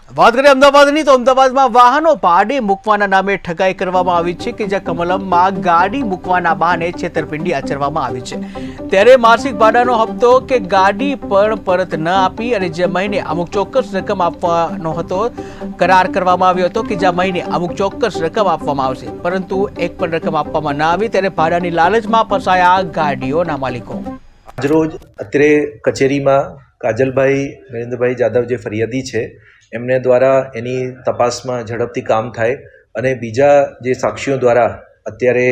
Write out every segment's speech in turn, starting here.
વાત કરીએ અમદાવાદની તો અમદાવાદમાં વાહનો ભાડે મૂકવાના નામે ઠગાઈ કરવામાં આવી છે કે જ્યાં કમલમમાં ગાડી મૂકવાના બહાને છેતરપિંડી આચરવામાં આવી છે। ત્યારે માસિક ભાડાનો હપ્તો કે ગાડી પણ પરત ન આપી અને જે મહિને અમુક ચોક્કસ રકમ આપવાનો હતો કરાર કરવામાં આવ્યો હતો કે જ્યાં મહિને અમુક ચોક્કસ રકમ આપવામાં આવશે, પરંતુ એક પણ રકમ આપવામાં ન આવી ત્યારે ભાડાની લાલચમાં ફસાયા ગાડીઓના માલિકો। આજરોજ અત્રે કચેરીમાં કાજલભાઈ નરેન્દ્રભાઈ જાદવ જે ફરિયાદી છે એમને દ્વારા એની તપાસમાં ઝડપથી કામ થાય અને બીજા જે સાક્ષીઓ દ્વારા અત્યારે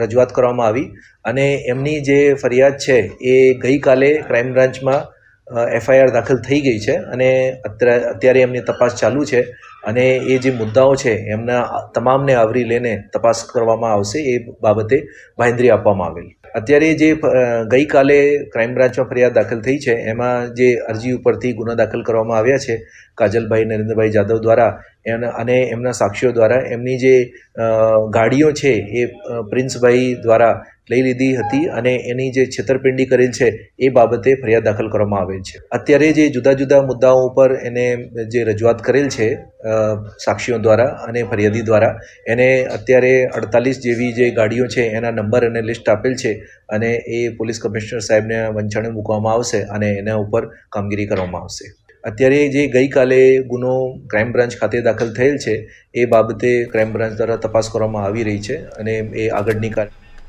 રજૂઆત કરવામાં આવી અને એમની જે ફરિયાદ છે એ ગઈકાલે ક્રાઇમ બ્રાન્ચમાં એફઆઈઆર દાખલ થઈ ગઈ છે અને અત્યારે એમની તપાસ ચાલુ છે અને એ જે મુદ્દાઓ છે એમના તમામને આવરી લઈને તપાસ કરવામાં આવશે એ બાબતે બાંહેધરી આપવામાં આવેલ। અત્યારે જે ગઈકાલે ક્રાઇમ બ્રાન્ચમાં ફરિયાદ દાખલ થઈ છે એમાં જે અરજી ઉપરથી ગુનો દાખલ કરવામાં આવ્યા છે કાજલભાઈ નરેન્દ્રભાઈ જાદવ દ્વારા અને એમના સાક્ષીઓ દ્વારા એમની જે ગાડીઓ છે એ પ્રિન્સભાઈ દ્વારા લઈ લીધી હતી અને એની જે છેતરપિંડી કરેલ છે એ બાબતે ફરિયાદ દાખલ કરવામાં આવેલ છે। અત્યારે જે જુદા જુદા મુદ્દાઓ ઉપર એને જે રજૂઆત કરેલ છે સાક્ષીઓ દ્વારા અને ફરિયાદી દ્વારા એને અત્યારે 48 જેવી જે ગાડીઓ છે એના નંબર અને લિસ્ટ આપેલ છે અને એ પોલીસ કમિશનર સાહેબને વંચાણે મૂકવામાં આવશે અને એના ઉપર કામગીરી કરવામાં આવશે। અત્યારે જે ગઈકાલે ગુનો ક્રાઇમ બ્રાન્ચ ખાતે દાખલ થયેલ છે એ બાબતે ક્રાઇમ બ્રાન્ચ દ્વારા તપાસ કરવામાં આવી રહી છે અને એ આગળની